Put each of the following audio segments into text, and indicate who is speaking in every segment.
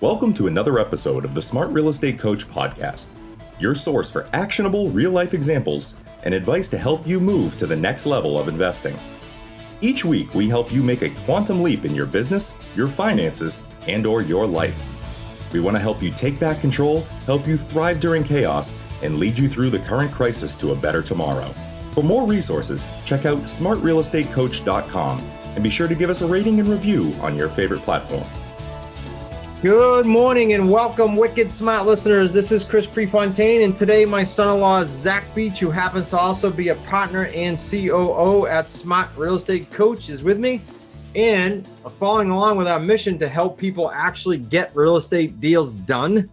Speaker 1: Welcome to another episode of the Smart Real Estate Coach podcast, your source for actionable real-life examples and advice to help you move to the next level of investing. Each week, we help you make a quantum leap in your business, your finances, and/or your life. We want to help you take back control, help you thrive during chaos, and lead you through the current crisis to a better tomorrow. For more resources, check out smartrealestatecoach.com and be sure to give us a rating and review on your favorite platform.
Speaker 2: Good morning and welcome, wicked smart listeners. This is Chris Prefontaine, and today my son-in-law, Zach Beach, who happens to also be a partner and COO at Smart Real Estate Coach, is with me, and following along with our mission to help people actually get real estate deals done,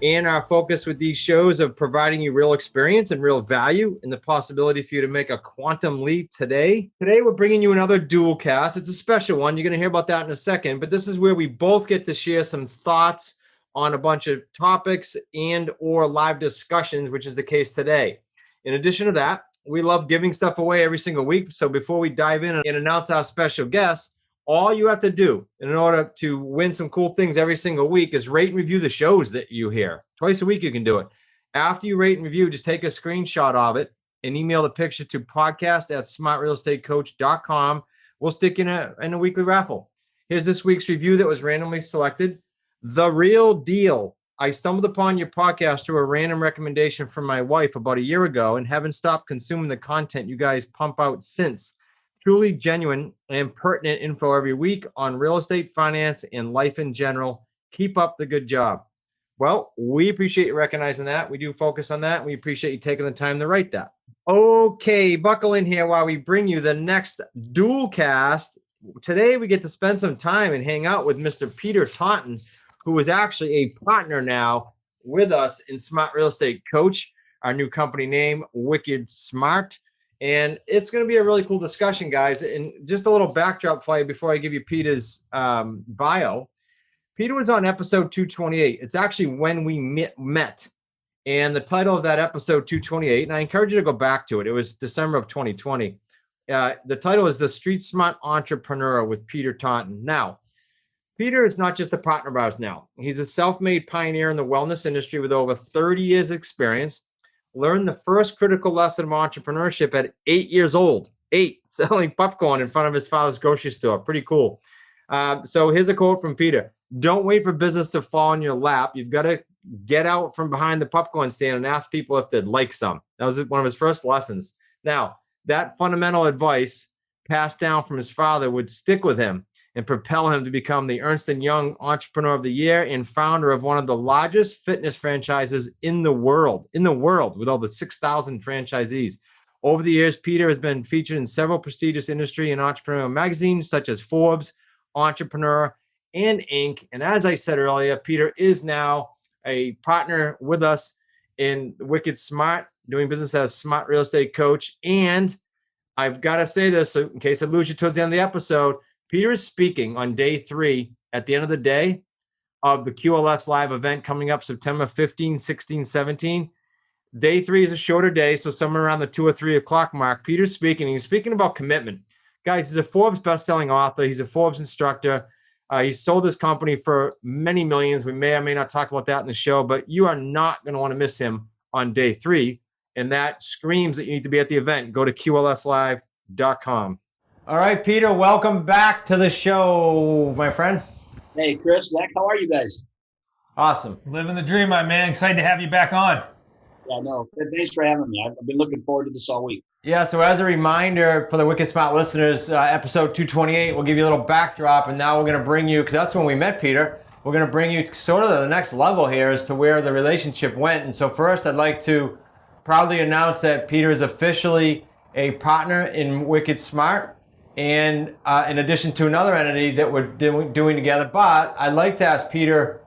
Speaker 2: and our focus with these shows of providing you real experience and real value and the possibility for you to make a quantum leap today. Today, we're bringing you another dual cast. It's a special one. You're going to hear about that in a second, but this is where we both get to share some thoughts on a bunch of topics and or live discussions, which is the case today. In addition to that, we love giving stuff away every single week. So before we dive in and announce our special guest, all you have to do in order to win some cool things every single week is rate and review the shows that you hear. Twice a week, you can do it. After you rate and review, just take a screenshot of it and email the picture to podcast@smartrealestatecoach.com. We'll stick in a weekly raffle. Here's this week's review that was randomly selected. The Real Deal. I stumbled upon your podcast through a random recommendation from my wife about a year ago and haven't stopped consuming the content you guys pump out since. Truly genuine and pertinent info every week on real estate, finance, and life in general. Keep up the good job. Well, we appreciate you recognizing that. We do focus on that. We appreciate you taking the time to write that. Okay, buckle in here while we bring you the next dual cast. Today, we get to spend some time and hang out with Mr. Peter Taunton, who is actually a partner now with us in Smart Real Estate Coach, our new company name, Wicked Smart. And it's going to be a really cool discussion, guys. And just a little backdrop for you before I give you Peter's bio. Peter was on episode 228. It's actually when we met. And the title of that episode 228, and I encourage you to go back to it. It was December of 2020. The title is The Street Smart Entrepreneur with Peter Taunton. Now, Peter is not just a partner of ours now. He's a self-made pioneer in the wellness industry with over 30 years of experience. Learned the first critical lesson of entrepreneurship at 8 years old. 8, selling popcorn in front of his father's grocery store. Pretty cool. So here's a quote from Peter. Don't wait for business to fall in your lap. You've got to get out from behind the popcorn stand and ask people if they'd like some. That was one of his first lessons. Now, that fundamental advice passed down from his father would stick with him and propel him to become the Ernst & Young Entrepreneur of the Year and founder of one of the largest fitness franchises in the world, with over 6,000 franchisees. Over the years, Peter has been featured in several prestigious industry and entrepreneurial magazines such as Forbes, Entrepreneur, and Inc. And as I said earlier, Peter is now a partner with us in Wicked Smart, doing business as Smart Real Estate Coach. And I've got to say this, so in case I lose you towards the end of the episode, Peter is speaking on day 3 at the end of the day of the QLS Live event coming up September 15, 16, 17. Day 3 is a shorter day, so somewhere around the 2 or 3 o'clock mark. Peter's speaking. He's speaking about commitment. Guys, he's a Forbes best-selling author. He's a Forbes instructor. He sold his company for many millions. We may or may not talk about that in the show, but you are not going to want to miss him on day 3. And that screams that you need to be at the event. Go to QLSlive.com. All right, Peter, welcome back to the show, my friend.
Speaker 3: Hey, Chris, Zach, how are you guys?
Speaker 2: Awesome.
Speaker 4: Living the dream, my man. Excited to have you back on.
Speaker 3: Yeah, no, thanks for having me. I've been looking forward to this all week.
Speaker 2: Yeah, so as a reminder for the Wicked Smart listeners, episode 228, we'll give you a little backdrop, and now we're going to bring you, because that's when we met Peter, we're going to bring you sort of to the next level here as to where the relationship went. And so first, I'd like to proudly announce that Peter is officially a partner in Wicked Smart, and in addition to another entity that we're doing together. But I'd like to ask Peter,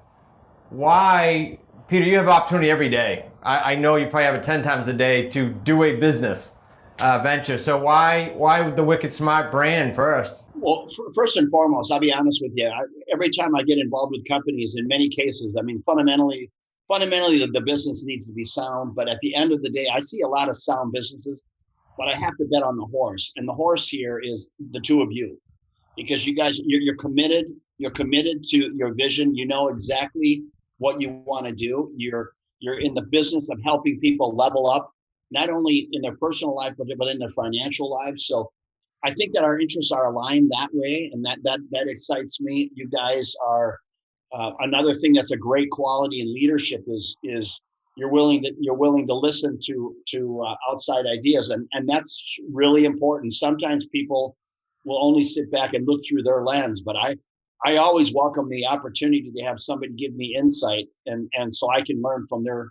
Speaker 2: why, Peter, you have opportunity every day. I know you probably have it 10 times a day to do a business venture. So why the Wicked Smart brand first?
Speaker 3: Well, first and foremost, I'll be honest with you. Every time I get involved with companies, in many cases, I mean, fundamentally, the business needs to be sound. But at the end of the day, I see a lot of sound businesses, but I have to bet on the horse. And the horse here is the two of you, because you guys, you're committed. You're committed to your vision. You know exactly what you want to do. You're in the business of helping people level up, not only in their personal life, but in their financial lives. So I think that our interests are aligned that way, and that excites me. You guys are another thing that's a great quality in leadership is you're willing to listen to outside ideas, and that's really important. Sometimes people will only sit back and look through their lens, but I always welcome the opportunity to have somebody give me insight, and so I can learn from their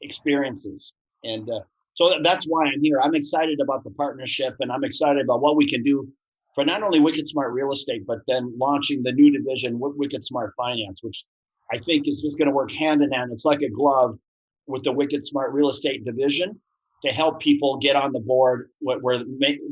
Speaker 3: experiences. And so that's why I'm here. I'm excited about the partnership, and I'm excited about what we can do for not only Wicked Smart Real Estate, but then launching the new division, Wicked Smart Finance, which I think is just going to work hand in hand. It's like a glove with the Wicked Smart Real Estate division to help people get on the board where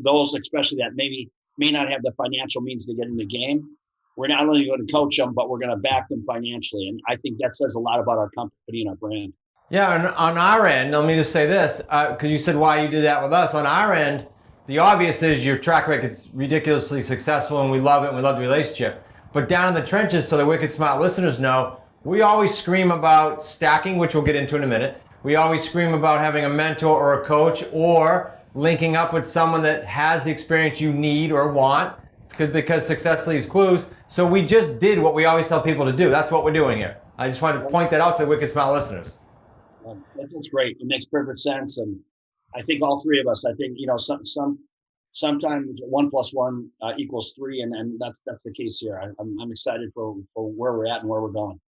Speaker 3: those, especially that maybe may not have the financial means to get in the game. We're not only going to coach them, but we're going to back them financially. And I think that says a lot about our company and our brand.
Speaker 2: Yeah, and on our end, let me just say this, because you said why you did that with us. On our end, the obvious is your track record is ridiculously successful, and we love it, and we love the relationship. But down in the trenches, so the Wicked Smart listeners know, we always scream about stacking, which we'll get into in a minute. We always scream about having a mentor or a coach, or linking up with someone that has the experience you need or want, because success leaves clues. So we just did what we always tell people to do. That's what we're doing here. I just wanted to point that out to the Wicked Smart listeners.
Speaker 3: That's great. It makes perfect sense. And I think all three of us, sometimes 1 + 1 equals 3. And that's the case here. I'm excited for where we're at and where we're going.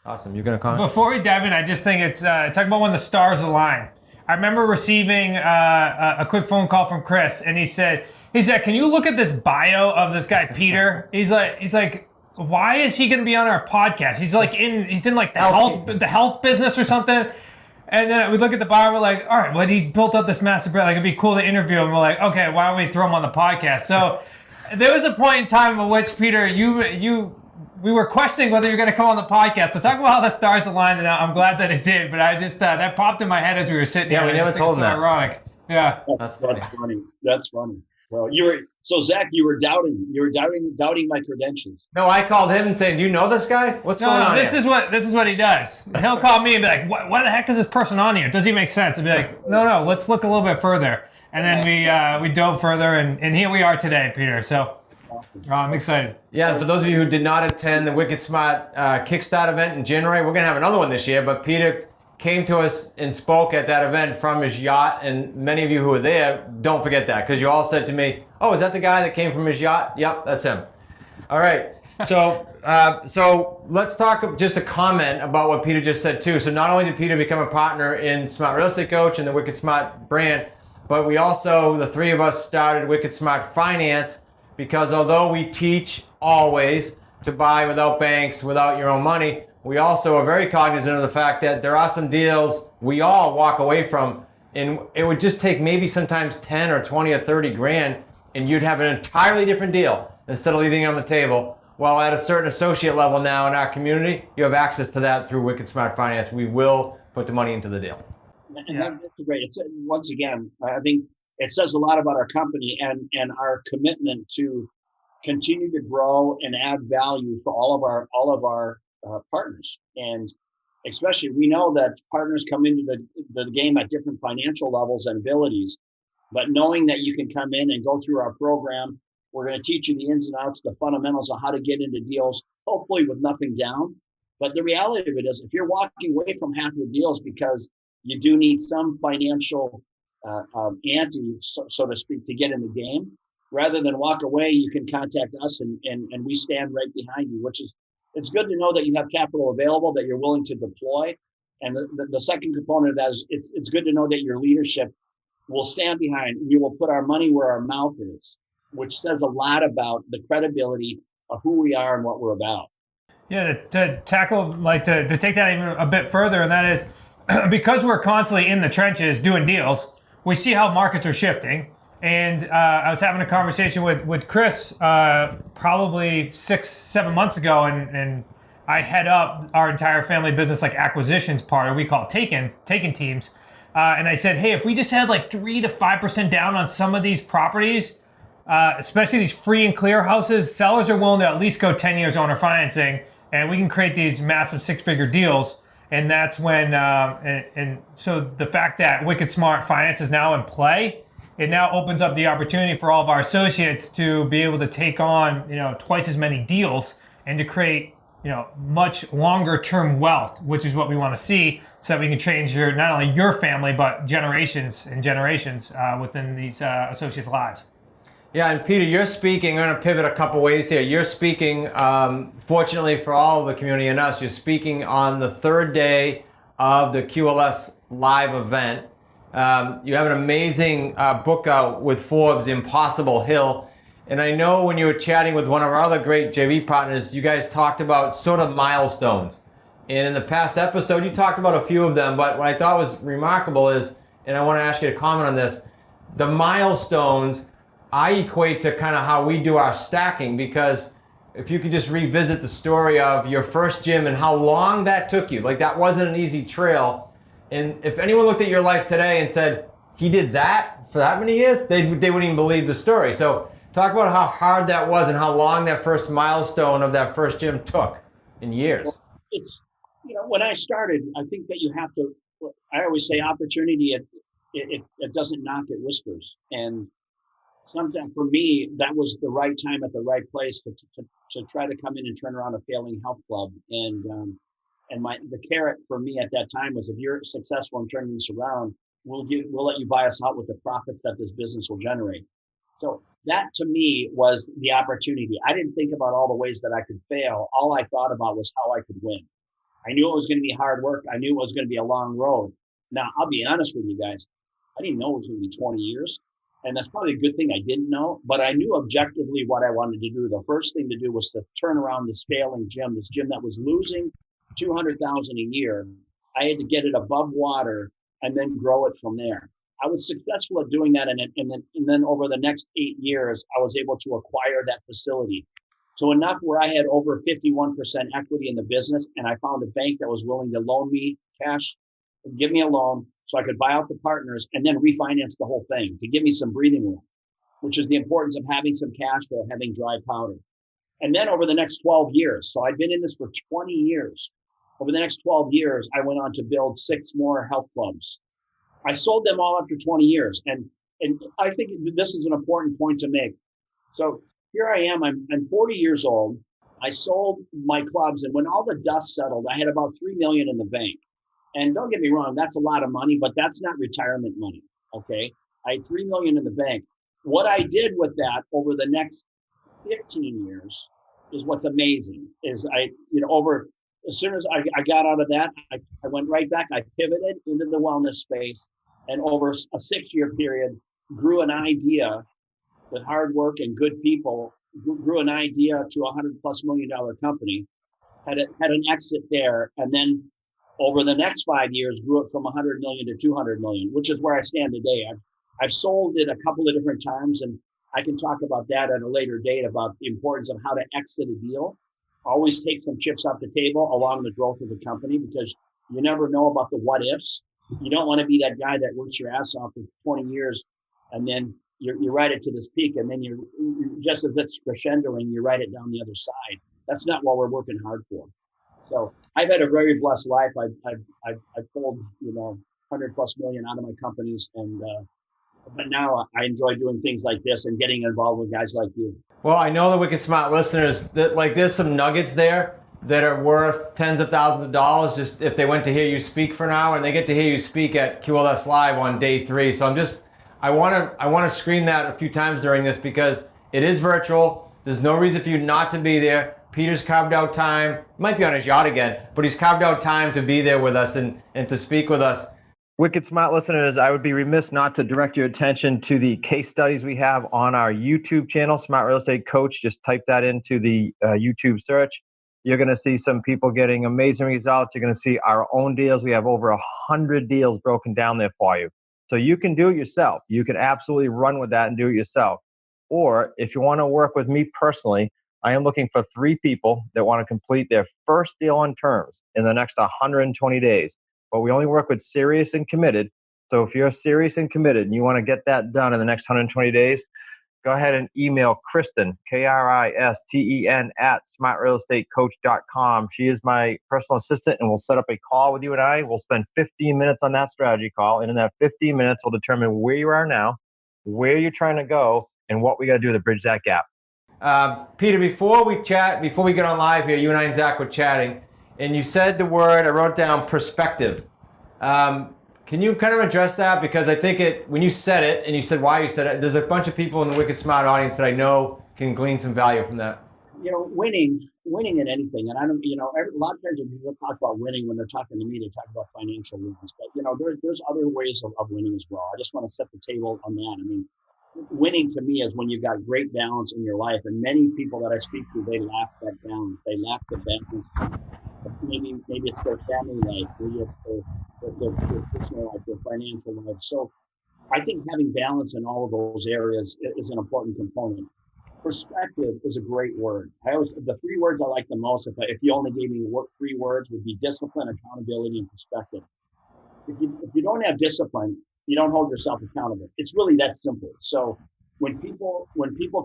Speaker 2: Awesome. You're going to comment?
Speaker 4: Before we dive in, I just think it's talk about when the stars align. I remember receiving a quick phone call from Chris, and he said, can you look at this bio of this guy, Peter? He's like, why is he going to be on our podcast? He's in like the health business or something. And then we look at the bio, and we're like, all right, well, he's built up this massive brand. Like, it'd be cool to interview him. We're like, okay, why don't we throw him on the podcast? So there was a point in time in which, Peter, we were questioning whether you're going to come on the podcast. So talk about how the stars aligned, and I'm glad that it did. But I just, that popped in my head as we were sitting here.
Speaker 2: Yeah, we never told him that.
Speaker 4: Ironic. Yeah.
Speaker 3: That's funny. That's funny. So Zach, you were doubting my credentials.
Speaker 2: No, I called him and said, "Do you know this guy? What's going on?"
Speaker 4: This is what he does. He'll call me and be like, "Why the heck is this person on here? Does he make sense?" I'd be like, "No, let's look a little bit further." And then we dove further, and here we are today, Peter. So I'm excited.
Speaker 2: Yeah, for those of you who did not attend the Wicked Smart Kickstart event in January, we're gonna have another one this year. But Peter came to us and spoke at that event from his yacht, and many of you who were there, don't forget that, because you all said to me, "Oh, is that the guy that came from his yacht?" Yep, that's him. All right, so let's talk just a comment about what Peter just said too. So not only did Peter become a partner in Smart Real Estate Coach and the Wicked Smart brand, but we also, the three of us, started Wicked Smart Finance, because although we teach always to buy without banks, without your own money, we also are very cognizant of the fact that there are some deals we all walk away from, and it would just take maybe sometimes 10 or 20 or 30 grand, and you'd have an entirely different deal instead of leaving it on the table. While at a certain associate level now in our community, you have access to that through Wicked Smart Finance. We will put the money into the deal.
Speaker 3: And that's great. It's, once again, I think it says a lot about our company and our commitment to continue to grow and add value for all of our partners. And especially, we know that partners come into the game at different financial levels and abilities, but knowing that you can come in and go through our program, we're going to teach you the ins and outs, the fundamentals of how to get into deals, hopefully with nothing down. But the reality of it is, if you're walking away from half your deals because you do need some financial ante, so to speak, to get in the game, rather than walk away, you can contact us and we stand right behind you, which is, it's good to know that you have capital available that you're willing to deploy. And the second component of that is it's good to know that your leadership will stand behind. We will put our money where our mouth is, which says a lot about the credibility of who we are and what we're about.
Speaker 4: Yeah, to tackle, to take that even a bit further, and that is because we're constantly in the trenches doing deals, we see how markets are shifting. And I was having a conversation with Chris probably 6-7 months ago, and I head up our entire family business acquisitions part, or we call it taken teams. And I said, hey, if we just had 3 to 5% down on some of these properties, especially these free and clear houses, sellers are willing to at least go 10 years owner financing, and we can create these massive 6-figure deals. And that's when, and so the fact that Wicked Smart Finance is now in play, it now opens up the opportunity for all of our associates to be able to take on, twice as many deals and to create, much longer term wealth, which is what we want to see, so that we can change not only your family, but generations and generations within these associates' lives.
Speaker 2: Yeah, and Peter, you're speaking, I'm going to pivot a couple ways here. You're speaking, fortunately for all of the community and us, you're speaking on the third day of the QLS live event. You have an amazing book out with Forbes, Impossible Hill. And I know when you were chatting with one of our other great JV partners, you guys talked about sort of milestones. And in the past episode, you talked about a few of them, but what I thought was remarkable is, and I want to ask you to comment on this, the milestones I equate to kind of how we do our stacking, because if you could just revisit the story of your first gym and how long that took you, like that wasn't an easy trail. And if anyone looked at your life today and said, he did that for that many years, they wouldn't even believe the story. So talk about how hard that was and how long that first milestone of that first gym took in years.
Speaker 3: Well, it's, when I started, I think that you have to, I always say opportunity, it doesn't knock, it whispers. And sometimes for me, that was the right time at the right place to try to come in and turn around a failing health club. And the carrot for me at that time was, if you're successful in turning this around, we'll let you buy us out with the profits that this business will generate. So that to me was the opportunity. I didn't think about all the ways that I could fail. All I thought about was how I could win. I knew it was going to be hard work. I knew it was going to be a long road. Now, I'll be honest with you guys. I didn't know it was going to be 20 years. And that's probably a good thing I didn't know, but I knew objectively what I wanted to do. The first thing to do was to turn around this failing gym, this gym that was losing $200,000 a year. I had to get it above water and then grow it from there. I was successful at doing that. And then over the next 8 years, I was able to acquire that facility. So enough where I had over 51% equity in the business, and I found a bank that was willing to loan me cash, give me a loan, so I could buy out the partners and then refinance the whole thing to give me some breathing room, which is the importance of having some cash flow, having dry powder. And then over the next 12 years, so I'd been in this for 20 years. Over the next 12 years, I went on to build 6 more health clubs. I sold them all after 20 years. And I think this is an important point to make. So here I am, I'm 40 years old. I sold my clubs, and when all the dust settled, I had about $3 million in the bank. And don't get me wrong, that's a lot of money, but that's not retirement money, okay? I had $3 million in the bank. What I did with that over the next 15 years is what's amazing, is as soon as I got out of that, I went right back, I pivoted into the wellness space, and over a 6-year period, grew an idea with hard work and good people, grew an idea to $100+ million company, had an exit there, and then over the next 5 years, grew it from 100 million to 200 million, which is where I stand today. I've sold it a couple of different times, and I can talk about that at a later date, about the importance of how to exit a deal. Always take some chips off the table along the growth of the company, because you never know about the what ifs. You don't want to be that guy that works your ass off for 20 years and then you ride it to this peak, and then you just as it's crescendoing, you ride it down the other side. That's not what we're working hard for. So I've had a very blessed life. I've pulled 100+ million out of my companies, and but now I enjoy doing things like this and getting involved with guys like you.
Speaker 2: Well, I know the Wicked Smart listeners that there's some nuggets there that are worth tens of thousands of dollars just if they went to hear you speak for an hour, and they get to hear you speak at QLS Live on day 3. So I want to screen that a few times during this, because it is virtual. There's no reason for you not to be there. Peter's carved out time. Might be on his yacht again, but he's carved out time to be there with us and to speak with us. Wicked Smart listeners, I would be remiss not to direct your attention to the case studies we have on our YouTube channel, Smart Real Estate Coach. Just type that into the YouTube search. You're going to see some people getting amazing results. You're going to see our own deals. We have over 100 deals broken down there for you. So you can do it yourself. You can absolutely run with that and do it yourself. Or if you want to work with me personally, I am looking for 3 people that want to complete their first deal on terms in the next 120 days. But we only work with serious and committed. So if you're serious and committed and you want to get that done in the next 120 days, go ahead and email Kristen, Kristen, at smartrealestatecoach.com. She is my personal assistant, and we'll set up a call with you and I. We'll spend 15 minutes on that strategy call, and in that 15 minutes, we'll determine where you are now, where you're trying to go, and what we got to do to bridge that gap. Peter, before we get on live here, you and I and Zach were chatting, and you said the word, I wrote down perspective. Can you kind of address that? Because I think when you said it, and you said why you said it, there's a bunch of people in the Wicked Smart audience that I know can glean some value from that.
Speaker 3: Winning in anything, and I don't, a lot of times when people talk about winning, when they're talking to me, they talk about financial wins, but there's other ways of winning as well. I just want to set the table on that. I mean, winning to me is when you've got great balance in your life, and many people that I speak to, they lack that balance. They lack the balance. Maybe it's their family life, maybe it's their personal life, their financial life. So I think having balance in all of those areas is an important component. Perspective is a great word. The three words I like the most, if you only gave me three words, would be discipline, accountability, and perspective. If you don't have discipline, you don't hold yourself accountable. It's really that simple. So when people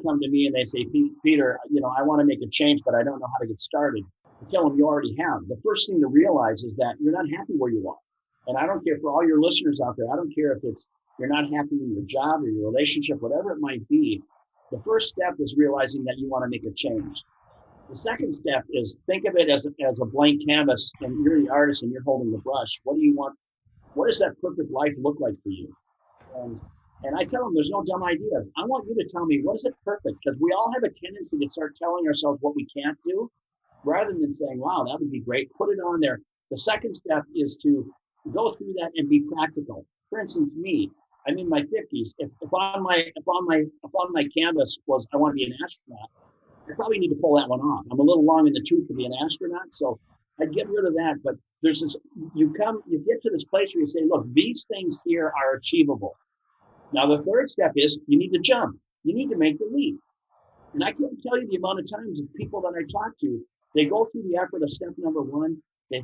Speaker 3: come to me and they say, Peter, I want to make a change, but I don't know how to get started, I tell them you already have. The first thing to realize is that you're not happy where you are. And I don't care for all your listeners out there. I don't care if you're not happy in your job or your relationship, whatever it might be. The first step is realizing that you want to make a change. The second step is think of it as a blank canvas, and you're the artist and you're holding the brush. What do you want? What does that perfect life look like for you? And I tell them there's no dumb ideas. I want you to tell me, what is it perfect? Because we all have a tendency to start telling ourselves what we can't do, rather than saying, wow, that would be great. Put it on there. The second step is to go through that and be practical. For instance, me, I'm in my 50s. If on my canvas was I want to be an astronaut, I probably need to pull that one off. I'm a little long in the tooth to be an astronaut, so I'd get rid of that. But there's this, you get to this place where you say, look, these things here are achievable. Now, the third step is you need to jump. You need to make the leap. And I can't tell you the amount of times of people that I talk to, they go through the effort of step number one, they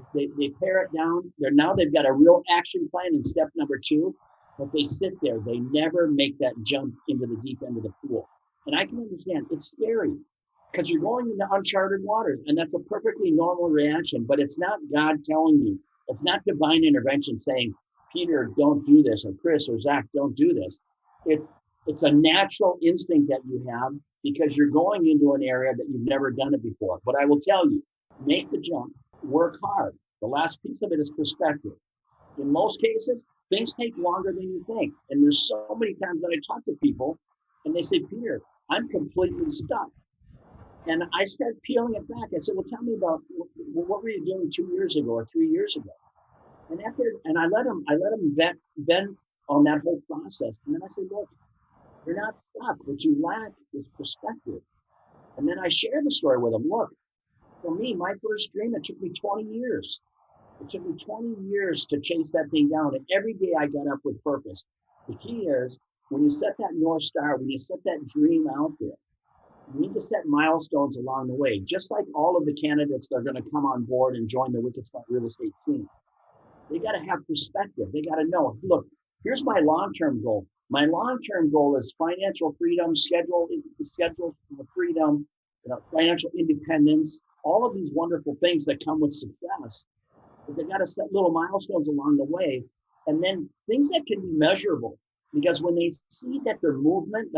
Speaker 3: pare it down. They've got a real action plan in step number two, but they sit there. They never make that jump into the deep end of the pool. And I can understand it's scary because you're going into uncharted waters, and that's a perfectly normal reaction, but it's not God telling you. It's not divine intervention saying, Peter, don't do this, or Chris or Zach, don't do this. It's a natural instinct that you have because you're going into an area that you've never done it before. But I will tell you, make the jump, work hard. The last piece of it is perspective. In most cases, things take longer than you think. And there's so many times that I talk to people and they say, Peter, I'm completely stuck. And I start peeling it back. I said, well, tell me about what were you doing 2 years ago or 3 years ago? And I let them vent on that whole process. And then I said, look, you're not stuck. What you lack is perspective. And then I share the story with them. Look, for me, my first dream, it took me 20 years. It took me 20 years to chase that thing down. And every day I got up with purpose. The key is when you set that North Star, when you set that dream out there, you need to set milestones along the way, just like all of the candidates that are going to come on board and join the Wicked Smart Real Estate team. They got to have perspective. They got to know, look, here's my long-term goal. My long-term goal is financial freedom, schedule freedom, financial independence, all of these wonderful things that come with success. But they got to set little milestones along the way, and then things that can be measurable. Because when they see that there's movement,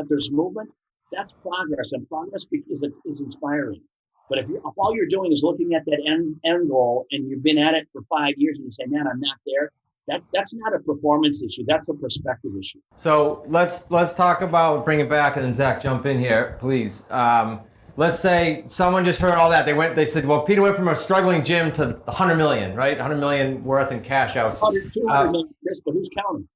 Speaker 3: that's progress, and progress is inspiring. But if all you're doing is looking at that end goal, and you've been at it for 5 years, and you say, "Man, I'm not there," that's not a performance issue. That's a perspective issue. So let's talk about, bring it back, and then Zach, jump in here, please. Let's say someone just heard all that. They said, well, Peter went from a struggling gym to 100 million, right? 100 million worth in cash outs. 200 million, Chris, but who's counting?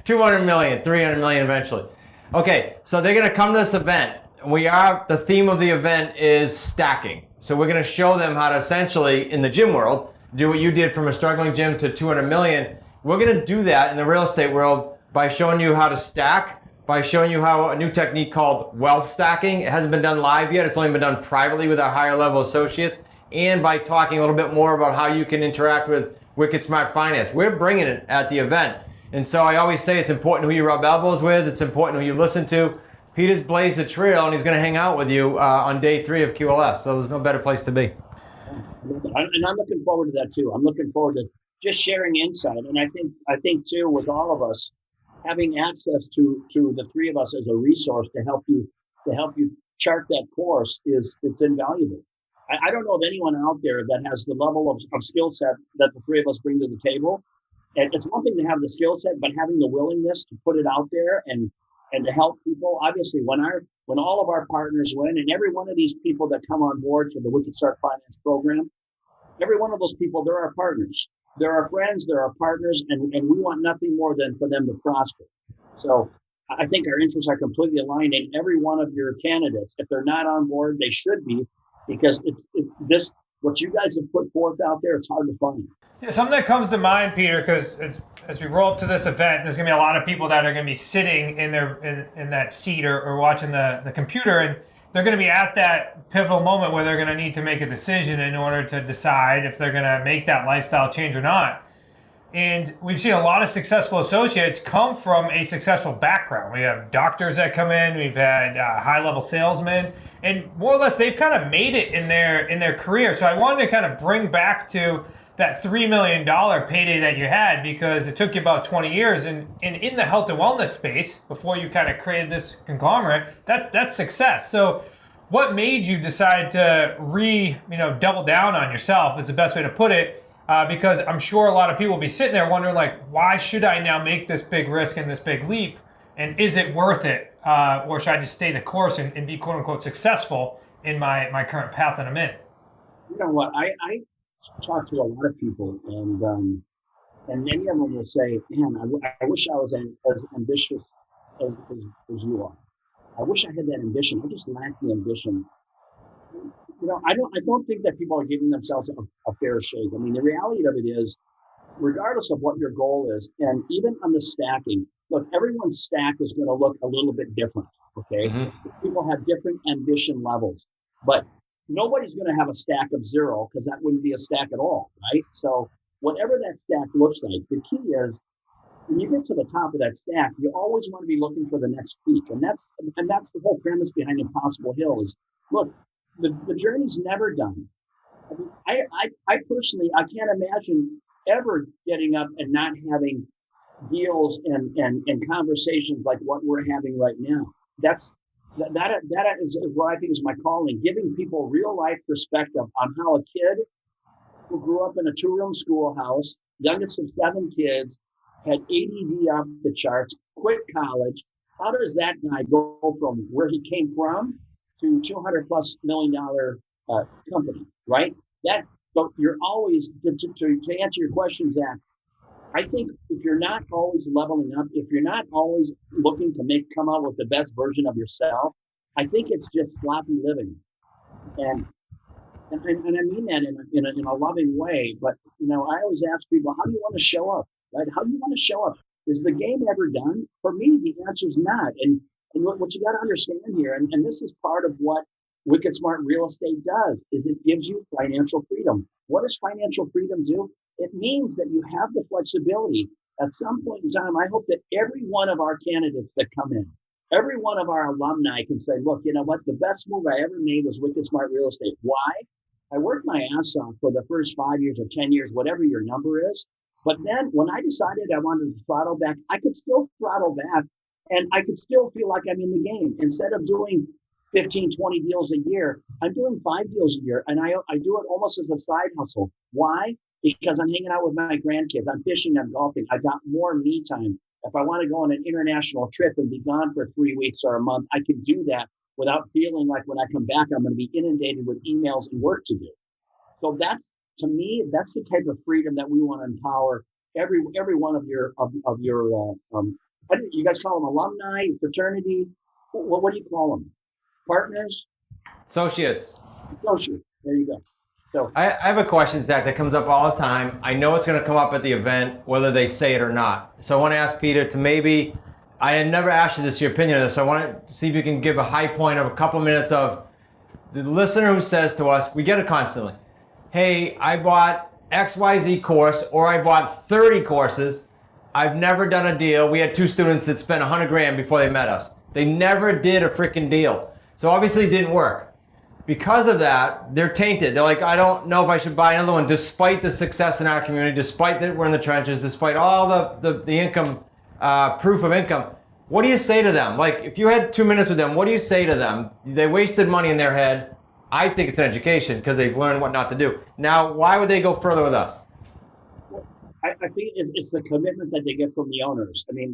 Speaker 3: 200 million, 300 million eventually. Okay, so they're going to come to this event. The theme of the event is stacking. So we're going to show them how to essentially, in the gym world, do what you did from a struggling gym to 200 million. We're going to do that in the real estate world by showing you how to stack, by showing you how a new technique called wealth stacking. It hasn't been done live yet. It's only been done privately with our higher level associates, and by talking a little bit more about how you can interact with Wicked Smart Finance. We're bringing it at the event. And so I always say it's important who you rub elbows with. It's important who you listen to.
Speaker 2: Peter's blazed the trail, and he's going to hang out with you on day 3 of QLS. So there's no better place to be.
Speaker 3: And I'm looking forward to that too. I'm looking forward to just sharing insight. And I think too, with all of us having access to the 3 of us as a resource to help you chart that course it's invaluable. I don't know of anyone out there that has the level of skill set that the 3 of us bring to the table. And it's one thing to have the skill set, but having the willingness to put it out there and to help people. Obviously, when all of our partners win, and every one of these people that come on board to the Wicked Start Finance program, every one of those people, they're our partners. They're our friends, they're our partners, and we want nothing more than for them to prosper. So I think our interests are completely aligned, and every one of your candidates, if they're not on board, they should be, because this what you guys have put forth out there, it's hard to find.
Speaker 4: Yeah, something that comes to mind, Peter, because as we roll up to this event, there's going to be a lot of people that are going to be sitting in that seat or watching the computer, and they're going to be at that pivotal moment where they're going to need to make a decision in order to decide if they're going to make that lifestyle change or not. And we've seen a lot of successful associates come from a successful background. We have doctors that come in, we've had high-level salesmen, and more or less they've kind of made it in their career. So I wanted to kind of bring back to that $3 million payday that you had, because it took you about 20 years, and in the health and wellness space, before you kind of created this conglomerate, that's success. So what made you decide to double down on yourself is the best way to put it, because I'm sure a lot of people will be sitting there wondering, like, why should I now make this big risk and this big leap, and is it worth it, or should I just stay the course and be quote unquote successful in my current path that I'm in?
Speaker 3: You know what, I talk to a lot of people, and many of them will say, man, I wish I was as ambitious as you are. I wish I had that ambition. I just lack the ambition. You know, I don't think that people are giving themselves a fair shake. I mean, the reality of it is, regardless of what your goal is, and even on the stacking, look, everyone's stack is going to look a little bit different, okay? Mm-hmm. People have different ambition levels, but nobody's going to have a stack of 0, because that wouldn't be a stack at all, right? So whatever that stack looks like, the key is, when you get to the top of that stack, you always want to be looking for the next peak. And that's the whole premise behind Impossible Hill is, look, the journey's never done. I mean, I personally, I can't imagine ever getting up and not having deals and conversations like what we're having right now. That is what I think is my calling, giving people real life perspective on how a kid who grew up in a 2-room schoolhouse, youngest of 7 kids, had ADD off the charts, quit college. How does that guy go from where he came from to $200+ million company, right? So you're always, to answer your question, Zach, I think if you're not always leveling up, if you're not always looking to come out with the best version of yourself, I think it's just sloppy living. And I mean that in a loving way. But, you know, I always ask people, how do you want to show up, right? How do you want to show up? Is the game ever done? For me, the answer is not. And what you got to understand here, and this is part of what Wicked Smart Real Estate does, is it gives you financial freedom. What does financial freedom do? It means that you have the flexibility. At some point in time, I hope that every one of our candidates that come in, every one of our alumni can say, look, you know what? The best move I ever made was Wicked Smart Real Estate. Why? I worked my ass off for the first 5 years or 10 years, whatever your number is. But then when I decided I wanted to throttle back, I could still throttle back, and I could still feel like I'm in the game. Instead of doing 15, 20 deals a year, I'm doing 5 deals a year, and I do it almost as a side hustle. Why? Because I'm hanging out with my grandkids. I'm fishing, I'm golfing. I got more me time. If I want to go on an international trip and be gone for 3 weeks or a month, I can do that without feeling like when I come back, I'm going to be inundated with emails and work to do. So that's, to me, that's the type of freedom that we want to empower every one of your you guys call them alumni, fraternity? What do you call them? Partners?
Speaker 2: Associates.
Speaker 3: There you go. So
Speaker 2: I have a question, Zach, that comes up all the time. I know it's going to come up at the event, whether they say it or not. So I want to ask Peter to maybe, I had never asked you this, your opinion on this, so I want to see if you can give a high point of a couple minutes of the listener who says to us, we get it constantly, hey, I bought XYZ course, or I bought 30 courses. I've never done a deal. We had 2 students that spent $100,000 before they met us. They never did a freaking deal. So obviously it didn't work. Because of that, they're tainted. They're like, I don't know if I should buy another one, despite the success in our community, despite that we're in the trenches, despite all the income, proof of income. What do you say to them? Like, if you had 2 minutes with them, what do you say to them? They wasted money in their head. I think it's an education because they've learned what not to do. Now, why would they go further with us?
Speaker 3: I think it's the commitment that they get from the owners. I mean,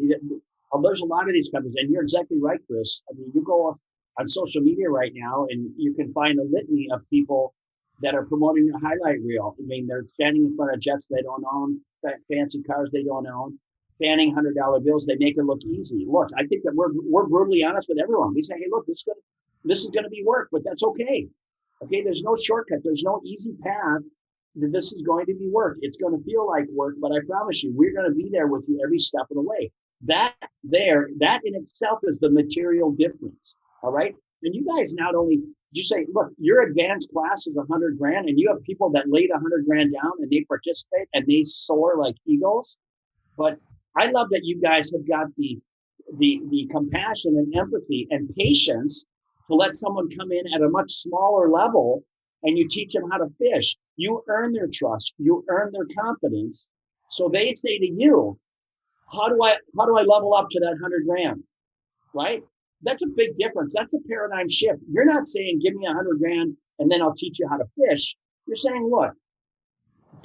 Speaker 3: there's a lot of these companies, and you're exactly right, Chris. I mean, you go on social media right now, and you can find a litany of people that are promoting a highlight reel. I mean, they're standing in front of jets they don't own, fancy cars they don't own, fanning $100 bills. They make it look easy. Look, I think that we're brutally honest with everyone. We say, hey, look, this is going to be work, but that's okay. Okay, there's no shortcut. There's no easy path. This is going to be work. It's going to feel like work, but I promise you, we're going to be there with you every step of the way. That in itself is the material difference. All right. And you guys not only, you say, look, your advanced class is $100,000, and you have people that laid $100,000 down and they participate and they soar like eagles. But I love that you guys have got the compassion and empathy and patience to let someone come in at a much smaller level and you teach them how to fish. You earn their trust. You earn their confidence. So they say to you, how do I level up to that $100,000? Right? That's a big difference. That's a paradigm shift. You're not saying, give me $100,000 and then I'll teach you how to fish. You're saying, look,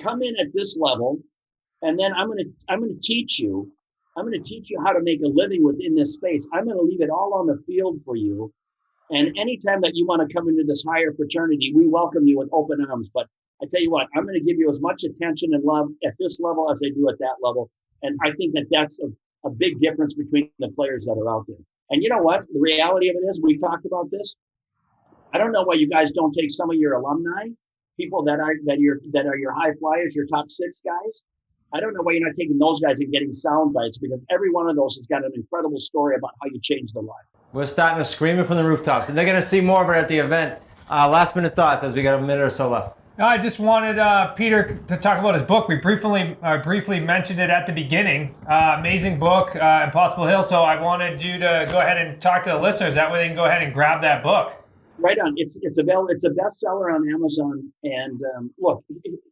Speaker 3: come in at this level, and then I'm going to teach you. I'm going to teach you how to make a living within this space. I'm going to leave it all on the field for you. And anytime that you want to come into this higher fraternity, we welcome you with open arms. But I tell you what, I'm going to give you as much attention and love at this level as I do at that level. And I think that that's a big difference between the players that are out there. And you know what? The reality of it is, we've talked about this. I don't know why you guys don't take some of your alumni, people that are your high flyers, your top 6 guys. I don't know why you're not taking those guys and getting sound bites, because every one of those has got an incredible story about how you changed their life.
Speaker 2: We're starting to scream it from the rooftops, and they're going to see more of it at the event. Last minute thoughts as we got a minute or so left.
Speaker 4: I just wanted Peter to talk about his book. We briefly mentioned it at the beginning. Amazing book, Impossible Hill. So I wanted you to go ahead and talk to the listeners. That way they can go ahead and grab that book.
Speaker 3: Right on. It's available. It's a bestseller on Amazon. And look,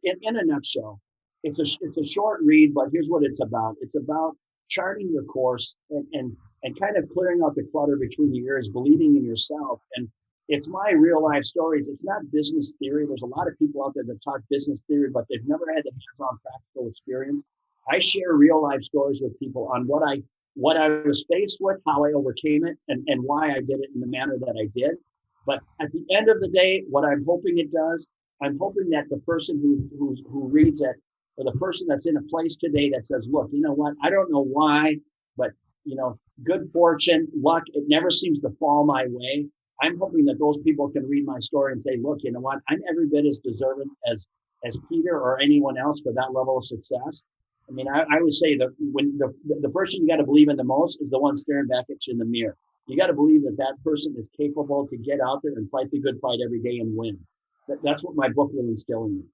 Speaker 3: in a nutshell, it's a short read, but here's what it's about. It's about charting your course and kind of clearing out the clutter between your ears, believing in yourself. And it's my real life stories. It's not business theory. There's a lot of people out there that talk business theory, but they've never had the hands-on practical experience. I share real life stories with people on what I was faced with, how I overcame it, and why I did it in the manner that I did. But at the end of the day, what I'm hoping it does, I'm hoping that the person who reads it, or the person that's in a place today that says, look, you know what, I don't know why, but good fortune, luck, it never seems to fall my way. I'm hoping that those people can read my story and say, look, you know what, I'm every bit as deserving as Peter or anyone else for that level of success. I mean, I would say that when the person you got to believe in the most is the one staring back at you in the mirror. You got to believe that person is capable to get out there and fight the good fight every day and win. That's what my book will instill in you.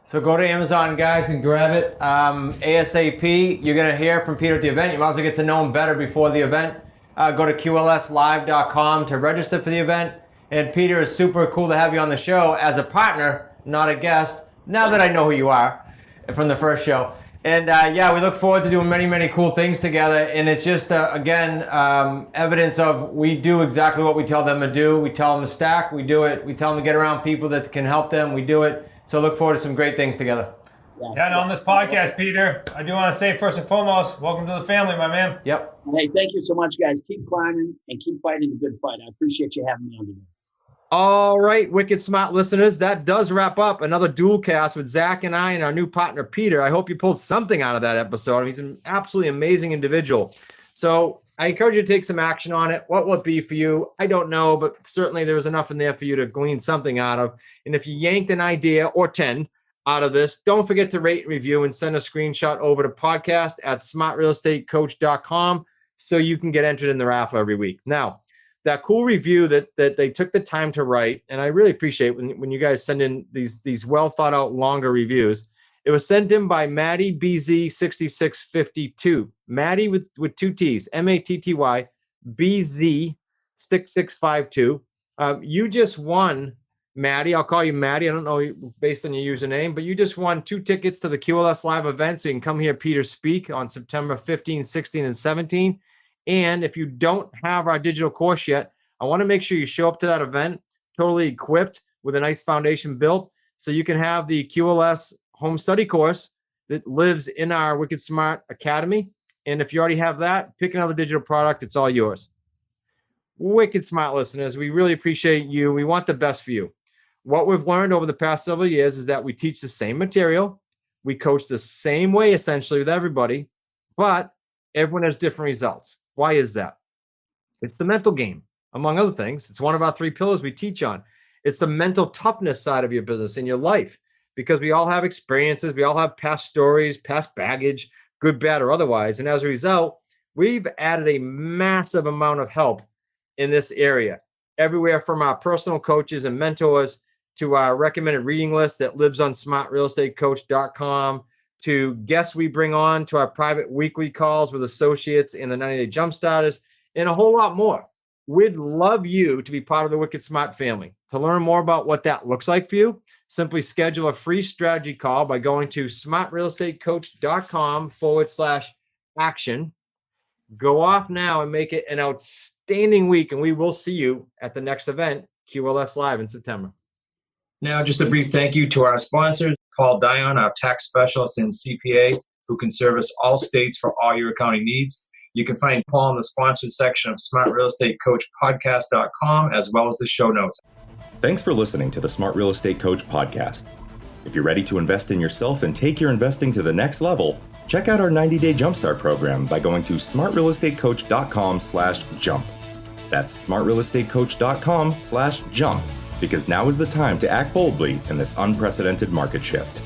Speaker 2: So go to Amazon, guys, and grab it ASAP. You're going to hear from Peter at the event. You might as well get to know him better before the event. Go to QLSlive.com to register for the event. And Peter, it's super cool to have you on the show as a partner, not a guest, now that I know who you are from the first show. And we look forward to doing many, many cool things together. And it's just, evidence of we do exactly what we tell them to do. We tell them to stack, we do it. We tell them to get around people that can help them, we do it. So look forward to some great things together.
Speaker 4: Yeah, and on this podcast, Peter, I do want to say first and foremost, welcome to the family, my man.
Speaker 2: Yep.
Speaker 3: Hey, thank you so much, guys. Keep climbing and keep fighting the good fight. I appreciate you having me on today.
Speaker 2: All right, wicked smart listeners, that does wrap up another dual cast with Zach and I and our new partner, Peter. I hope you pulled something out of that episode. He's an absolutely amazing individual. So I encourage you to take some action on it. What will it be for you? I don't know, but certainly there was enough in there for you to glean something out of. And if you yanked an idea or 10 out of this, don't forget to rate and review and send a screenshot over to podcast@smartrealestatecoach.com so you can get entered in the raffle every week. Now, that cool review that they took the time to write, and I really appreciate when you guys send in these well thought out longer reviews. It was sent in by Maddie BZ6652. Maddie with 2 T's, Matty BZ6652. You just won, Maddie. I'll call you Maddie. I don't know based on your username, but you just won 2 tickets to the QLS Live event. So you can come hear Peter speak on September 15, 16, and 17. And if you don't have our digital course yet, I want to make sure you show up to that event totally equipped with a nice foundation built so you can have the QLS home study course that lives in our Wicked Smart Academy. And if you already have that, pick another digital product. It's all yours. Wicked Smart listeners, we really appreciate you. We want the best for you. What we've learned over the past several years is that we teach the same material. We coach the same way, essentially, with everybody, but everyone has different results. Why is that? It's the mental game, among other things. It's one of our 3 pillars we teach on. It's the mental toughness side of your business and your life, because we all have experiences. We all have past stories, past baggage, good, bad, or otherwise. And as a result, we've added a massive amount of help in this area, everywhere from our personal coaches and mentors to our recommended reading list that lives on smartrealestatecoach.com, to guests we bring on to our private weekly calls with associates in the 90-day Jumpstarters, and a whole lot more. We'd love you to be part of the Wicked Smart family. To learn more about what that looks like for you, simply schedule a free strategy call by going to smartrealestatecoach.com/action. Go off now and make it an outstanding week, and we will see you at the next event, QLS Live in September.
Speaker 5: Now, just a brief thank you to our sponsors, Paul Dion, our tax specialist and CPA, who can service all states for all your accounting needs. You can find Paul in the sponsors section of smartrealestatecoachpodcast.com, as well as the show notes.
Speaker 1: Thanks for listening to the Smart Real Estate Coach podcast. If you're ready to invest in yourself and take your investing to the next level, check out our 90-day Jumpstart program by going to smartrealestatecoach.com/jump. That's smartrealestatecoach.com/jump, because now is the time to act boldly in this unprecedented market shift.